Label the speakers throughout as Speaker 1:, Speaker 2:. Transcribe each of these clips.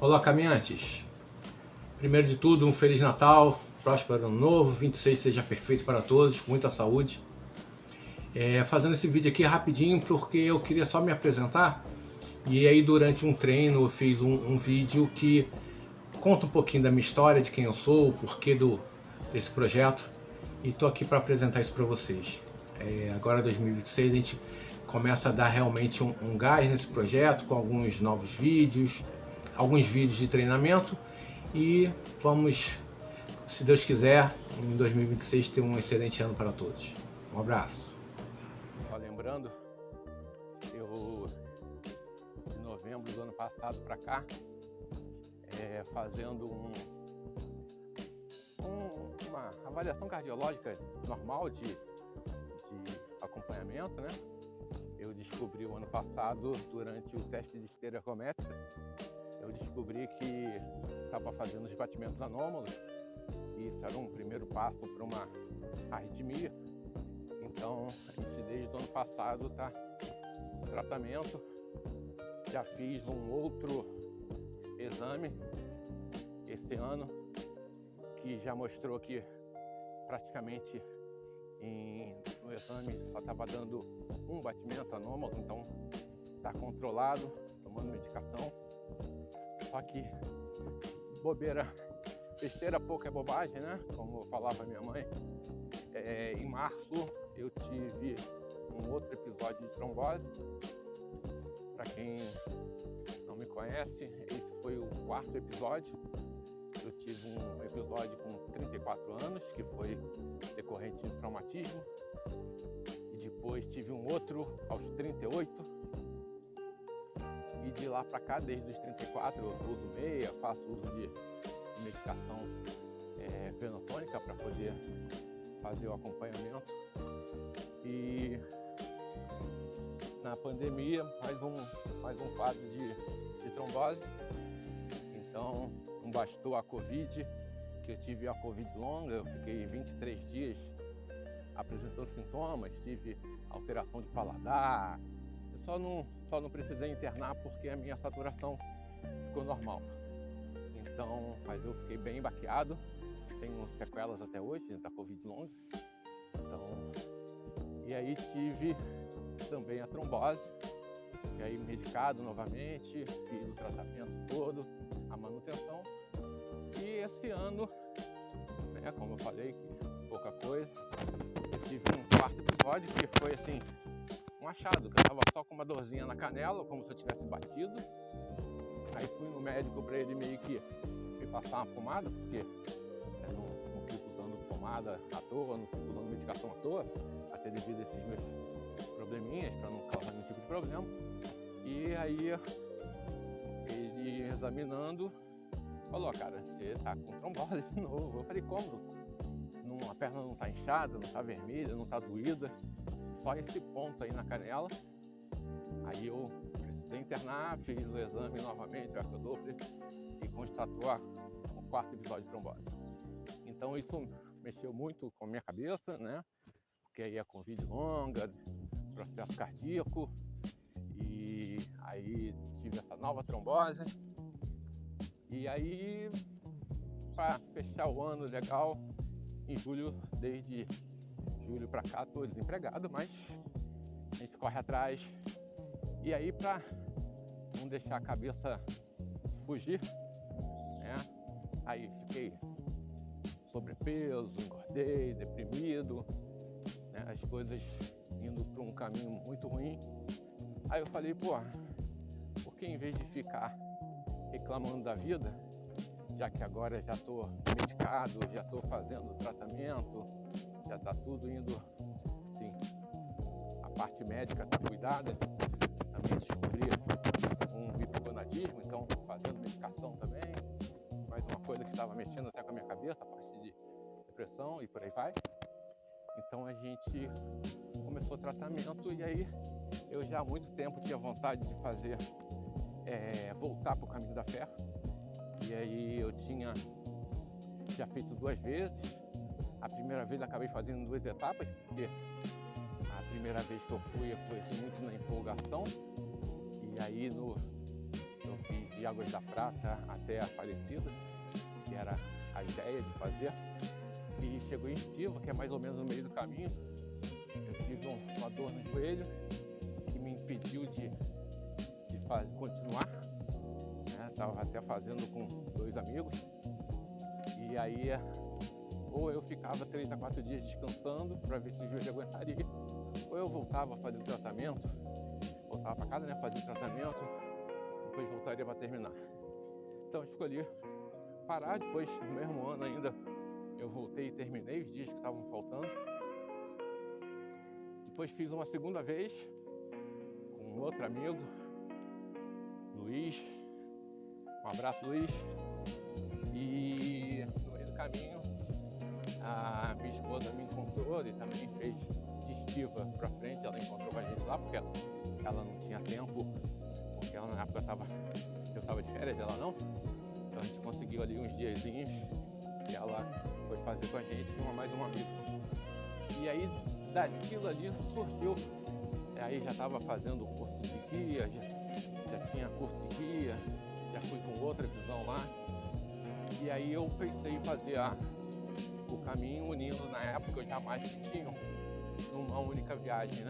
Speaker 1: Olá, caminhantes! Primeiro de tudo, um Feliz Natal, próspero Ano Novo, 26 seja perfeito para todos, com muita saúde. Fazendo esse vídeo aqui rapidinho porque eu queria só me apresentar. E aí durante um treino eu fiz um vídeo que conta um pouquinho da minha história, de quem eu sou, o porquê desse projeto. E tô aqui para apresentar isso para vocês. Agora 2026 a gente começa a dar realmente um gás nesse projeto com alguns novos vídeos, alguns vídeos de treinamento e vamos, se Deus quiser, em 2026 ter um excelente ano para todos. Um abraço.
Speaker 2: Só lembrando, eu de novembro do ano passado para cá, fazendo uma avaliação cardiológica normal de acompanhamento, né? Eu descobri o ano passado, durante o teste de esteira ergométrica, eu descobri que estava fazendo os batimentos anômalos e isso era um primeiro passo para uma arritmia. Então, a gente desde o ano passado está no tratamento. Já fiz um outro exame esse ano que já mostrou que praticamente no exame só estava dando um batimento anômalo, então está controlado, tomando medicação. Só que bobeira, besteira pouco é bobagem, né? Como falava minha mãe. Em março eu tive um outro episódio de trombose. Para quem não me conhece, esse foi o quarto episódio. Eu tive um episódio com 34 anos, que foi decorrente de traumatismo. E depois tive um outro aos 38. E de lá para cá, desde os 34, eu uso meia, faço uso de medicação venotônica para poder fazer o acompanhamento. E na pandemia, mais um quadro de trombose. Então, não bastou a Covid, que eu tive a Covid longa, eu fiquei 23 dias apresentando sintomas, tive alteração de paladar. Eu só não precisei internar porque a minha saturação ficou normal. Então, mas eu fiquei bem baqueado, tenho sequelas até hoje da Covid longa. Então, e aí tive também a trombose, e aí medicado novamente, fiz o tratamento todo, a manutenção. E esse ano, né, como eu falei, que pouca coisa, eu tive um quarto episódio que foi assim, um achado, que eu tava só com uma dorzinha na canela, como se eu tivesse batido. Aí fui no médico para ele meio que me passar uma pomada, porque eu não fico usando pomada à toa, não fico usando medicação à toa, até devido a esses meus probleminhas, para não causar nenhum tipo de problema. E aí ele examinando falou: cara, você tá com trombose de novo. Eu falei: como? A perna não tá inchada, não tá vermelha, não tá doída, só esse ponto aí na canela. Aí eu precisei internar, fiz o exame novamente, o ecodoppler, e constatou o quarto episódio de trombose. Então isso mexeu muito com a minha cabeça, né? Porque aí a Covid longa, processo cardíaco, e aí tive essa nova trombose. E aí, para fechar o ano legal, em julho, desde julho para cá, estou desempregado, mas a gente corre atrás. E aí, para não deixar a cabeça fugir, né? Aí fiquei sobrepeso, engordei, deprimido, né? As coisas indo para um caminho muito ruim. Aí eu falei: pô, por que em vez de ficar reclamando da vida, já que agora já estou medicado, já estou fazendo tratamento, já está tudo indo, sim, a parte médica está cuidada, também descobri um hipogonadismo, então fazendo medicação também, mais uma coisa que estava mexendo até com a minha cabeça, a parte de depressão e por aí vai. Então a gente começou o tratamento e aí eu já há muito tempo tinha vontade de fazer, voltar para o caminho da fé. E aí eu tinha já feito 2 vezes. A primeira vez eu acabei fazendo em 2 etapas, porque a primeira vez que eu fui assim, muito na empolgação. E aí eu fiz de de Águas da Prata até a Aparecida, que era a ideia de fazer. E chegou em Estiva, que é mais ou menos no meio do caminho. Eu tive uma dor no joelho que me impediu de continuar. Estava até fazendo com 2 amigos. E aí, ou eu ficava 3 a 4 dias descansando para ver se o joelho aguentaria, ou eu voltava a fazer o tratamento, voltava para casa, fazer o tratamento, depois voltaria para terminar. Então eu escolhi parar. Depois, no mesmo ano ainda, eu voltei e terminei os dias que estavam faltando. Depois fiz uma segunda vez com um outro amigo, Luiz. Um abraço, Luiz. E no meio do caminho, a minha esposa me encontrou e também fez de Estiva para frente. Ela encontrou a gente lá porque ela não tinha tempo, porque ela, na época eu estava de férias, ela não. Então a gente conseguiu ali uns diazinhos e ela foi fazer com a gente mais um amigo. E aí daquilo ali surgiu. Aí já estava fazendo o curso de guia, já tinha curso de guia, já fui com outra visão lá. E aí eu pensei em fazer o caminho unindo, na época eu jamais tinha numa única viagem,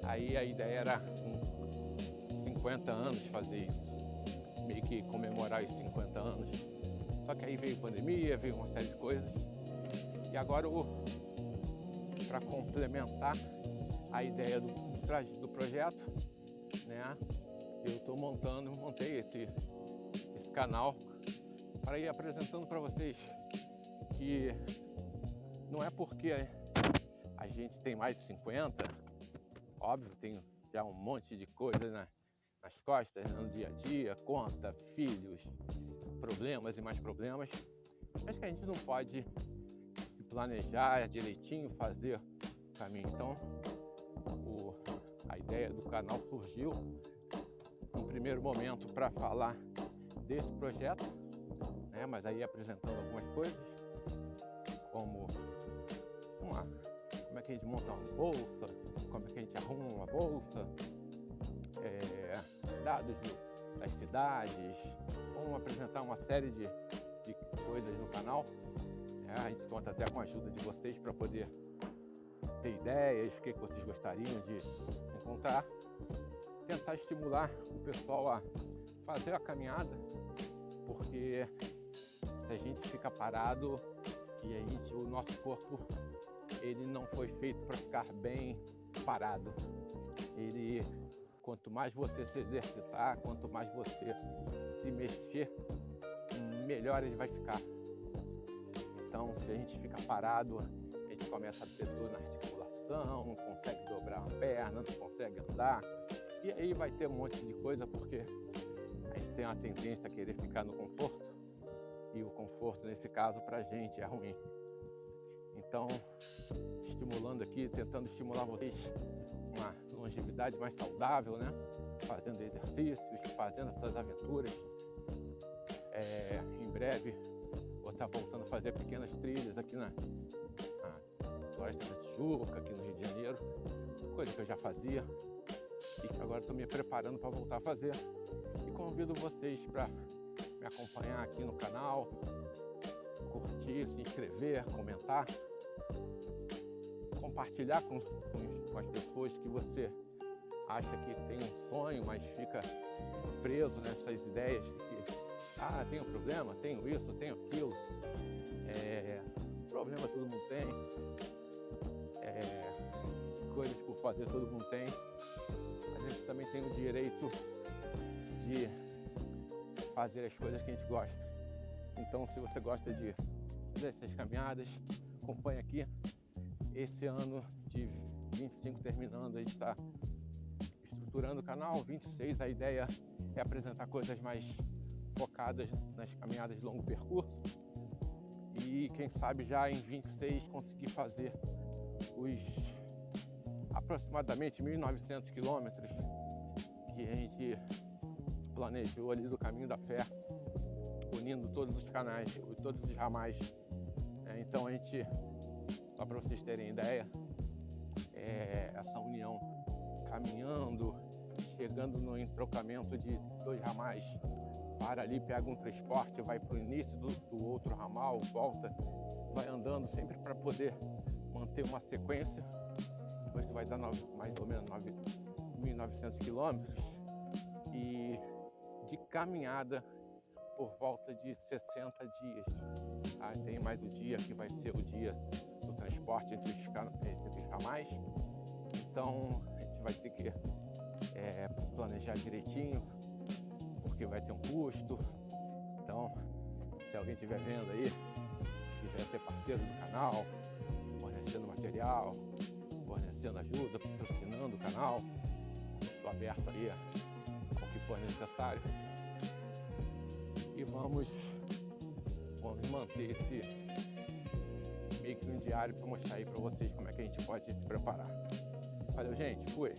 Speaker 2: Aí a ideia era com 50 anos fazer isso, meio que comemorar os 50 anos. Só que aí veio pandemia, veio uma série de coisas. E agora, para complementar a ideia do projeto, eu montei esse canal para ir apresentando para vocês que não é porque a gente tem mais de 50, óbvio, tem já um monte de coisas nas costas, no dia a dia, conta, filhos, problemas e mais problemas, mas que a gente não pode se planejar direitinho, fazer o caminho. Então, a ideia do canal surgiu no primeiro momento para falar desse projeto, mas aí apresentando algumas coisas, como é que a gente monta uma bolsa, como é que a gente arruma uma bolsa, dados das cidades, vamos apresentar uma série de coisas no canal. A gente conta até com a ajuda de vocês para poder ter ideias, o que vocês gostariam de encontrar, tentar estimular o pessoal a fazer a caminhada, porque se a gente fica parado e o nosso corpo ele não foi feito para ficar bem parado. Quanto mais você se exercitar, quanto mais você se mexer, melhor ele vai ficar. Então, se a gente fica parado, a gente começa a ter dor na articulação, não consegue dobrar a perna, não consegue andar, e aí vai ter um monte de coisa, porque a gente tem uma tendência a querer ficar no conforto, e o conforto, nesse caso, pra gente é ruim. Então, estimulando aqui, tentando estimular vocês uma longevidade mais saudável, fazendo exercícios, fazendo essas aventuras. Em breve vou estar voltando a fazer pequenas trilhas aqui na Floresta da Tijuca, aqui no Rio de Janeiro, coisa que eu já fazia e que agora estou me preparando para voltar a fazer. E convido vocês para me acompanhar aqui no canal, curtir, se inscrever, comentar, compartilhar com as pessoas que você acha que tem um sonho, mas fica preso nessas ideias de que tenho problema, tenho isso, tenho aquilo. Problema todo mundo tem, coisas por fazer todo mundo tem. A gente também tem o direito de fazer as coisas que a gente gosta. Então, se você gosta de fazer essas caminhadas, acompanha aqui. Esse ano de 25 terminando, a gente está estruturando o canal. 26, a ideia é apresentar coisas mais focadas nas caminhadas de longo percurso. E quem sabe já em 26 conseguir fazer os aproximadamente 1.900 quilômetros que a gente planejou ali do Caminho da Fé, unindo todos os canais, todos os ramais. Então a gente, só para vocês terem ideia, essa união caminhando chegando no entrocamento de 2 ramais, para ali, pega um transporte, vai para o início do outro ramal, volta, vai andando sempre para poder manter uma sequência. Depois tu vai dar mais ou menos 1.900 quilômetros e de caminhada por volta de 60 dias. Ah, tem mais o dia que vai ser o dia do transporte entre os ramais. Então a gente vai ter que planejar direitinho, porque vai ter um custo. Então, se alguém estiver vendo aí, quiser ser parceiro do canal, fornecendo material, fornecendo ajuda, patrocinando o canal, estou aberto aí ao que for necessário. E vamos manter esse meio que um diário para mostrar aí para vocês como é que a gente pode se preparar. Valeu, gente. Fui.